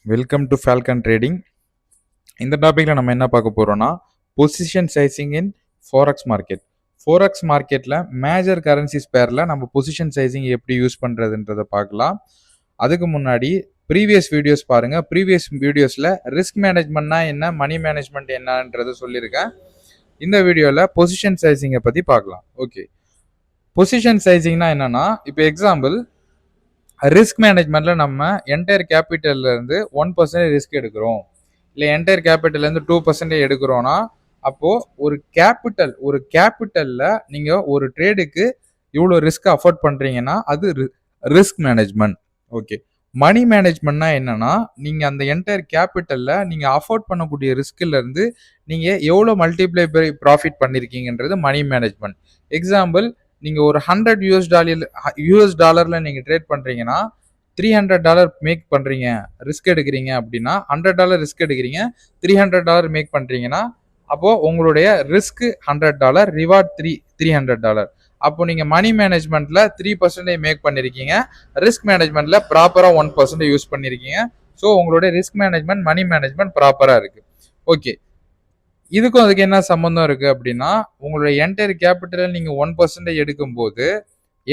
Welcome to Falcon trading. இந்த டாப்பிக்கில் நம்ம என்ன பார்க்க போகிறோம்னா பொசிஷன் சைசிங் இன் ஃபோரெக்ஸ் மார்க்கெட். ஃபோரெக்ஸ் மார்க்கெட்டில் மேஜர் கரன்சிஸ் பேரில் நம்ம பொசிஷன் சைசிங் எப்படி யூஸ் பண்ணுறதுன்றதை பார்க்கலாம். அதுக்கு முன்னாடி ப்ரீவியஸ் வீடியோஸ் பாருங்கள். ப்ரீவியஸ் வீடியோஸில் ரிஸ்க் மேனேஜ்மெண்ட்னா என்ன, மணி மேனேஜ்மெண்ட் என்னன்றதை சொல்லியிருக்கேன். இந்த வீடியோவில் பொசிஷன் சைசிங்கை பற்றி பார்க்கலாம். ஓகே, பொசிஷன் சைசிங்னா என்னென்னா, இப்போ எக்ஸாம்பிள் ரிஸ்க் மேனேஜ்மெண்ட்டில் நம்ம என்டையர் கேபிட்டல்லேருந்து 1% ரிஸ்க் எடுக்கிறோம், இல்லை என்டையர் கேபிட்டல்லேருந்து 2% எடுக்கிறோன்னா, அப்போது ஒரு கேபிட்டலில் நீங்கள் ஒரு ட்ரேடுக்கு இவ்வளோ ரிஸ்க் அஃபோர்ட் பண்ணுறீங்கன்னா அது ரிஸ்க் மேனேஜ்மெண்ட். ஓகே, மணி மேனேஜ்மெண்ட்னா என்னென்னா, நீங்கள் அந்த என்டையர் கேபிட்டலில் நீங்கள் அஃபோர்ட் பண்ணக்கூடிய ரிஸ்கிலேருந்து நீங்கள் எவ்வளோ மல்டிப்ளை பை ப்ராஃபிட் பண்ணியிருக்கீங்கன்றது மணி மேனேஜ்மெண்ட். எக்ஸாம்பிள், நீங்கள் ஒரு $100 நீங்கள் ட்ரேட் பண்ணுறீங்கன்னா $300 மேக் பண்ணுறீங்க, ரிஸ்க் எடுக்கிறீங்க அப்படின்னா, $100 ரிஸ்க் எடுக்கிறீங்க, $300 மேக் பண்ணுறீங்கன்னா, அப்போது உங்களுடைய ரிஸ்க் $100, ரிவார்ட் $300. அப்போ நீங்கள் மணி மேனேஜ்மெண்ட்டில் 3% மேக் பண்ணியிருக்கீங்க, ரிஸ்க் மேனேஜ்மெண்ட்டில் ப்ராப்பராக 1% யூஸ் பண்ணியிருக்கீங்க. ஸோ உங்களுடைய ரிஸ்க் மேனேஜ்மெண்ட், மணி மேனேஜ்மெண்ட் ப்ராப்பராக இருக்குது. ஓகே, இதுக்கும் அதுக்கு என்ன சம்மந்தம் இருக்குது அப்படின்னா, உங்களுடைய என்டையர் கேபிட்டலில் நீங்கள் 1% எடுக்கும்போது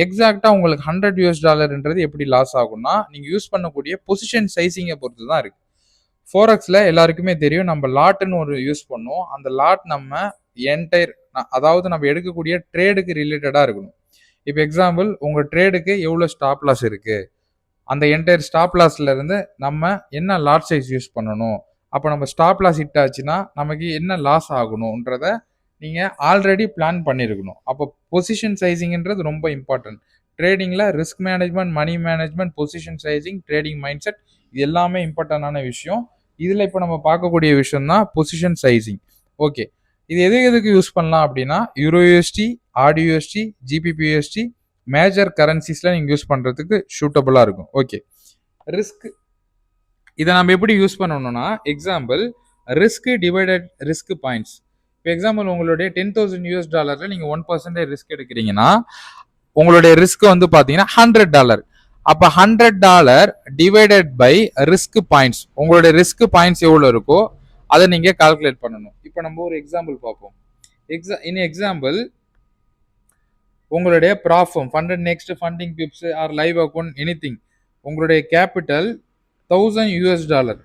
எக்ஸாக்டாக உங்களுக்கு $100 எப்படி லாஸ் ஆகும்னா, நீங்கள் யூஸ் பண்ணக்கூடிய பொசிஷன் சைசிங்கை பொறுத்து தான் இருக்குது. ஃபோரெக்ஸில் எல்லாருக்குமே தெரியும், நம்ம லாட்டுன்னு ஒரு யூஸ் பண்ணுவோம். அந்த லாட் நம்ம என்டையர், அதாவது நம்ம எடுக்கக்கூடிய ட்ரேடுக்கு ரிலேட்டடாக இருக்கணும். இப்போ எக்ஸாம்பிள், உங்கள் ட்ரேடுக்கு எவ்வளோ ஸ்டாப் லாஸ் இருக்குது, அந்த என்டையர் ஸ்டாப் லாஸ்லேருந்து நம்ம என்ன லாட் சைஸ் யூஸ் பண்ணணும், அப்போ நம்ம ஸ்டாப் லாஸ் ஹிட் ஆச்சுன்னா நமக்கு என்ன லாஸ் ஆகணுன்றத நீங்கள் ஆல்ரெடி பிளான் பண்ணியிருக்கணும். அப்போ பொசிஷன் சைசிங்ன்றது ரொம்ப இம்பார்ட்டன்ட். ட்ரேடிங்கில் risk management, money management, position sizing, trading mindset, இது எல்லாமே இம்பார்ட்டண்டான விஷயம். இதில் இப்போ நம்ம பார்க்கக்கூடிய விஷயம் தான் பொசிஷன் சைசிங். ஓகே, இது எதுக்கு யூஸ் பண்ணலாம் அப்படின்னா, யூரோயூஎஸ்டி, ஆர்டியூஎஸ்டி, ஜிபிபியூஎஸ்டி, மேஜர் கரன்சிஸில் நீங்கள் யூஸ் பண்ணுறதுக்கு சூட்டபுளாக இருக்கும். ஓகே, ரிஸ்க் இதை நம்ம எப்படி யூஸ் பண்ணணும்னா, example risk divided risk points. இப்போ எக்ஸாம்பிள், உங்களுடைய $10,000 நீங்கள் 1% ரிஸ்க் எடுக்கிறீங்கன்னா உங்களுடைய ரிஸ்க் வந்து பார்த்தீங்கன்னா $100. அப்போ $100 டிவைடட் பை ரிஸ்க் பாயிண்ட்ஸ், உங்களுடைய ரிஸ்க் பாயிண்ட்ஸ் எவ்வளோ இருக்கோ அதை நீங்கள் கால்குலேட் பண்ணணும். இப்போ நம்ம ஒரு எக்ஸாம்பிள் பார்ப்போம். எக்ஸாம்பிள், உங்களுடைய prop firm FundedNext FundingPips or live account anything, உங்களுடைய கேபிட்டல் $1,000.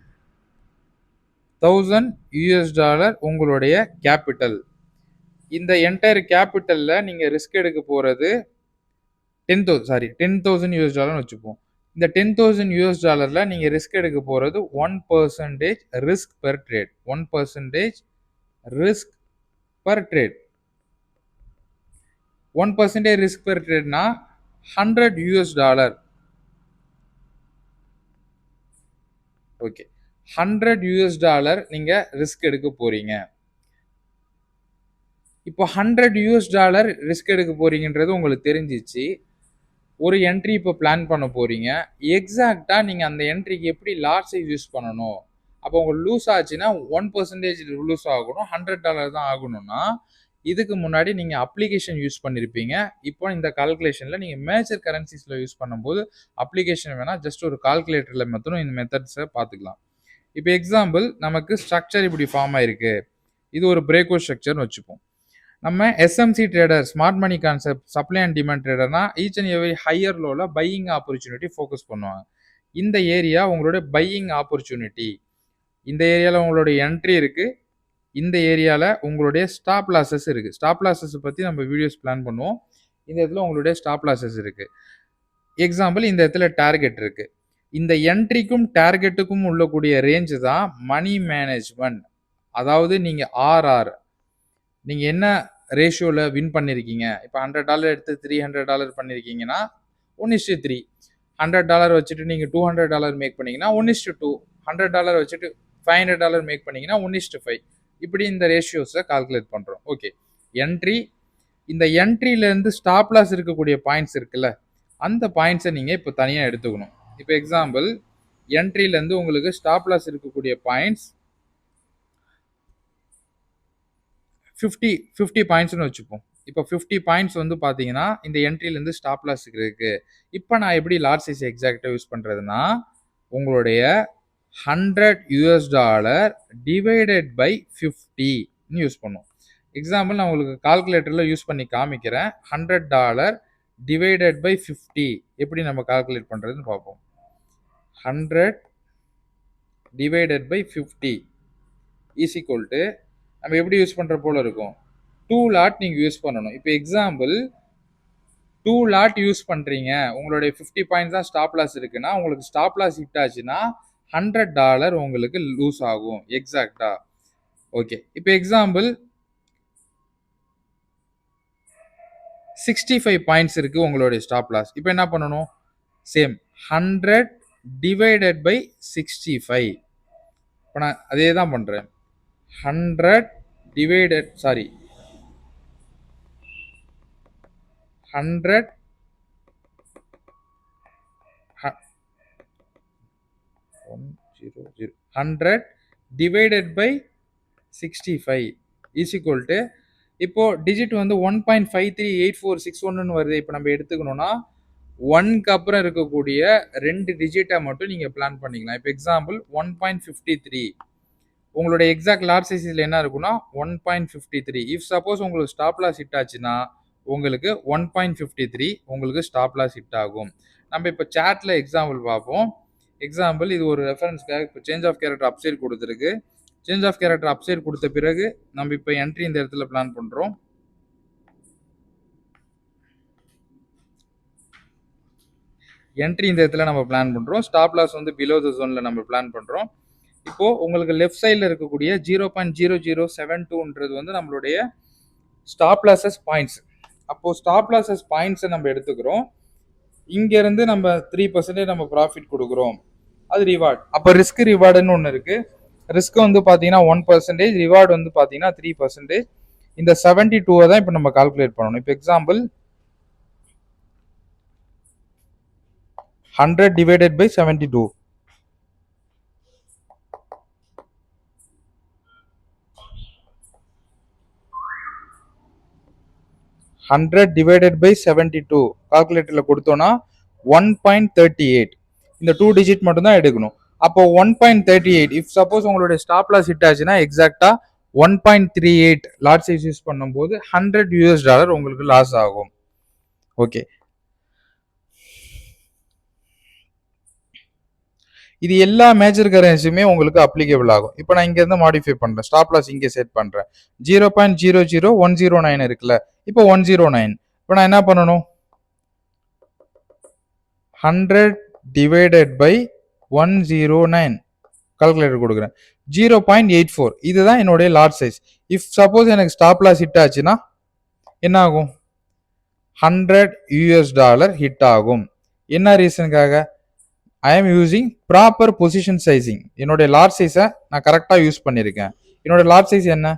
$1,000 உங்களுடைய கேபிட்டல். இந்த என்டையர் கேபிட்டலில் நீங்கள் ரிஸ்க் எடுக்க போகிறது $10,000 வச்சுப்போம். இந்த $10,000 நீங்கள் ரிஸ்க் எடுக்க போகிறது 1% risk per trade. 1% risk per trade. 1% risk per ட்ரேட்னா $100. ஓகே, $100 நீங்கள் ரிஸ்க் எடுக்க போறீங்க. இப்போ $100 ரிஸ்க் எடுக்க போறீங்கன்றது உங்களுக்கு தெரிஞ்சிச்சு. ஒரு என்ட்ரி இப்போ பிளான் பண்ண போறீங்க. எக்ஸாக்டாக நீங்கள் அந்த என்ட்ரிக்கு எப்படி லாட் சைஸ் யூஸ் பண்ணணும், அப்போ உங்களுக்கு லூஸ் ஆச்சுன்னா 1% லூஸ் ஆகணும், $100 தான் ஆகணும்னா, இதுக்கு முன்னாடி நீங்கள் அப்ளிகேஷன் யூஸ் பண்ணியிருப்பீங்க. இப்போ இந்த கால்குலேஷனில் நீங்கள் மேஜர் கரன்சிஸில் யூஸ் பண்ணும்போது அப்ளிகேஷன் வேணால் ஜஸ்ட் ஒரு கால்குலேட்டரில் மட்டும் இந்த மெத்தட்ஸை பார்த்துக்கலாம். இப்போ எக்ஸாம்பிள், நமக்கு ஸ்ட்ரக்சர் இப்படி ஃபார்ம் ஆயிருக்கு. இது ஒரு பிரேக்அவுட் ஸ்ட்ரக்சர்னு வச்சுப்போம். நம்ம SMC trader, smart money concept, supply and demand ட்ரேடர்னா ஈச் அண்ட் எவ்ரி ஹையர் லோவில் பையிங் ஆப்பர்ச்சுனிட்டி ஃபோக்கஸ் பண்ணுவாங்க. இந்த ஏரியா உங்களுடைய பையிங் ஆப்பர்ச்சுனிட்டி. இந்த ஏரியாவில் உங்களுடைய என்ட்ரி இருக்குது, இந்த ஏரியாவில் உங்களுடைய ஸ்டாப் லாஸஸ் இருக்குது. ஸ்டாப் லாஸஸ் பற்றி நம்ம வீடியோஸ் பிளான் பண்ணுவோம். இந்த இடத்துல உங்களுடைய ஸ்டாப் லாஸஸ் இருக்குது. எக்ஸாம்பிள், இந்த இடத்துல டார்கெட் இருக்குது. இந்த என்ட்ரிக்கும் டார்கெட்டுக்கும் உள்ளக்கூடிய ரேஞ்சு தான் மணி மேனேஜ்மெண்ட். அதாவது நீங்கள் ஆர்ஆர், நீங்கள் என்ன ரேஷியோவில் வின் பண்ணியிருக்கீங்க. இப்போ $100 எடுத்து $300 பண்ணியிருக்கீங்கன்னா 1:3. $100 வச்சுட்டு நீங்கள் $200 மேக் பண்ணிங்கன்னா 1:2. $100 வச்சுட்டு $500 மேக் பண்ணிங்கன்னா 1:5. இப்படி இந்த ரேஷியோஸை கால்குலேட் பண்ணுறோம். ஓகே, என்ட்ரி, இந்த என்ட்ரியிலேருந்து ஸ்டாப் லாஸ் இருக்கக்கூடிய பாயிண்ட்ஸ் இருக்குல்ல, அந்த பாயிண்ட்ஸை நீங்கள் இப்போ தனியாக எடுத்துக்கணும். இப்போ எக்ஸாம்பிள், என்ட்ரியிலேருந்து உங்களுக்கு ஸ்டாப் லாஸ் இருக்கக்கூடிய பாயிண்ட்ஸ் 50 பாயிண்ட்ஸ்னு வச்சுப்போம். இப்போ 50 பாயிண்ட்ஸ் வந்து பார்த்தீங்கன்னா இந்த என்ட்ரிலேருந்து ஸ்டாப் லாஸ் இருக்குது. இப்போ நான் எப்படி லாட் சைஸ் எக்ஸாக்டாக யூஸ் பண்ணுறதுன்னா, உங்களுடைய $100 டிவைடட் பை 50 யூஸ் பண்ணும். எக்ஸாம்பிள் நான் உங்களுக்கு கால்குலேட்டரில் யூஸ் பண்ணி காமிக்கிறேன். $100 டிவைடட் பை 50 எப்படி நம்ம கால்குலேட் பண்ணுறதுன்னு பார்ப்போம். 100 divided by 50 is equal to நம்ம எப்படி யூஸ் பண்ணுற போல இருக்கும். 2 லாட் நீங்கள் யூஸ் பண்ணணும். இப்போ எக்ஸாம்பிள் 2 லாட் யூஸ் பண்ணுறீங்க, உங்களுடைய 50 பாயிண்ட்ஸ் தான் ஸ்டாப் லாஸ் இருக்குன்னா உங்களுக்கு ஸ்டாப் லாஸ் ஹிட் ஆச்சுன்னா $100 உங்களுக்கு லூஸ் ஆகும் எக்ஸாக்டா. ஓகே, இப்போ எக்ஸாம்பிள் 65 பாயிண்ட்ஸ் இருக்கு உங்களுடைய ஸ்டாப் லாஸ். இப்போ என்ன பண்ணணும், சேம் 100 டிவைடட் பை 65. இப்போ நான் அதே தான் பண்ணுறேன். 100 divided 100 100 divided by 65 is equal to இப்போ டிஜிட் வந்து 1.538461 வருது. இப்போ நம்ம எடுத்துக்கணும்னா 1க்கு அப்புறம் இருக்கக்கூடிய 2 டிஜிட்டை மட்டும் நீங்கள் பிளான் பண்ணிக்கலாம். இப்போ எக்ஸாம்பிள் 1.53 உங்களுடைய எக்ஸாக்ட் லாட் சைஸில் என்ன இருக்குன்னா 1.53. இஃப் சப்போஸ் உங்களுக்கு ஸ்டாப் லாஸ் ஹிட் ஆச்சுன்னா உங்களுக்கு 1.53 உங்களுக்கு ஸ்டாப் லாஸ் ஹிட் ஆகும். நம்ம இப்போ சார்ட்ல எக்ஸாம்பிள் பார்ப்போம். எக்ஸாம்பிள் இது ஒரு ரெஃபரன்ஸ்க்காக இப்போ சேஞ்ச் ஆஃப் கேரக்டர் அப்சைட் கொடுத்துருக்கு. சேஞ்ச் ஆஃப் கேரக்டர் அப்சைட் கொடுத்த பிறகு நம்ம இப்போ என்ட்ரி இந்த இடத்துல பிளான் பண்ணுறோம். என்ட்ரி இந்த இடத்துல நம்ம பிளான் பண்ணுறோம். ஸ்டாப் லாஸ் வந்து பிலோ த ஜோனில் நம்ம பிளான் பண்ணுறோம். இப்போது உங்களுக்கு லெஃப்ட் சைடில் இருக்கக்கூடிய 0.0072ன்றது வந்து நம்மளுடைய ஸ்டாப் லாஸஸ் பாயிண்ட்ஸ். அப்போது ஸ்டாப் லாஸஸ் பாயிண்ட்ஸை நம்ம எடுத்துக்கிறோம். இங்கேருந்து நம்ம 3% நம்ம ப்ராஃபிட் கொடுக்குறோம், அது ரிவார்டு. அப்போ ரிஸ்க் ரிவார்டுன்னு ஒன்று இருக்குது. ரிஸ்க் வந்து பார்த்தீங்கன்னா 1%, ரிவார்டு வந்து பார்த்தீங்கன்னா 3%. இந்த 72 தான் இப்போ நம்ம கால்குலேட் பண்ணணும். இப்போ example 100 divided by 72. 100 divided by 72 கால்குலேட்டர்ல கொடுத்தோம்னா 1.38. இந்த 2 டிஜிட் மட்டும் தான் எடுக்கணும். அப்போ 1.38 இஃப் சப்போஸ் உங்களுடைய ஸ்டாப் லாஸ் ஹிட் ஆச்சுன்னா எக்ஸாக்டா 1.38 லாட் சைஸ் யூஸ் பண்ணும்போது $100 உங்களுக்கு லாஸ் ஆகும். ஓகே, இது எல்லா மேஜர் கரன்சியுமே உங்களுக்கு அப்ளிகபிள் ஆகும். இப்போ நான் இங்கேருந்து மாடிஃபை பண்ணுறேன். ஸ்டாப் லாஸ் இங்கே செட் பண்ணுறேன். 0.00109 இருக்குல்ல, இப்போ 109. இப்போ நான் என்ன பண்ணணும், 100 டிவைடட் பை 109 கால்குலேட்டர் கொடுக்குறேன். 0.84 இதுதான் என்னுடைய லாட் சைஸ். இஃப் சப்போஸ் எனக்கு ஸ்டாப் லாஸ் ஹிட் ஆச்சுன்னா என்ன ஆகும், $100 ஹிட் ஆகும். என்ன ரீசனுக்காக, I am using proper position sizing. என்னுடைய லாட் சைஸை நான் கரெக்டாக யூஸ் பண்ணியிருக்கேன். என்னோட லாட் சைஸ் என்ன,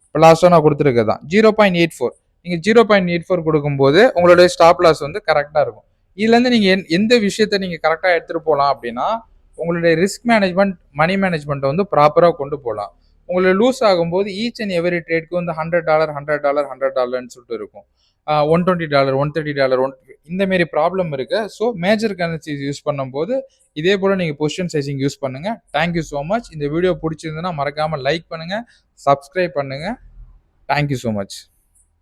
இப்போ லாஸ்ட்டாக நான் கொடுத்துருக்கேன் தான் 0.84. நீங்கள் 0.84 கொடுக்கும்போது உங்களுடைய ஸ்டாப் லாஸ் வந்து கரெக்டாக இருக்கும். இதுலேருந்து நீங்கள் எந்த விஷயத்த நீங்கள் கரெக்டாக எடுத்துகிட்டு போகலாம் அப்படின்னா உங்களுடைய ரிஸ்க் மேனேஜ்மெண்ட், மணி மேனேஜ்மெண்ட்டை வந்து ப்ராப்பராக கொண்டு போகலாம். உங்களுக்கு லூஸ் ஆகும்போது ஈச் அண்ட் எவரி ட்ரேட்க்கு வந்து $100 சொல்லிட்டு இருக்கும். $120 $130 இந்த மாரி ப்ராப்ளம் இருக்கு. ஸோ மேஜர் கரன்சிஸ் யூஸ் பண்ணும்போது இதே போல் நீங்கள் பொசிஷன் சைசிங் யூஸ் பண்ணுங்கள். Thank you so much. இந்த வீடியோ பிடிச்சிருந்ததுன்னா மறக்காமல் லைக் பண்ணுங்கள், சப்ஸ்கிரைப் பண்ணுங்கள். Thank you so much.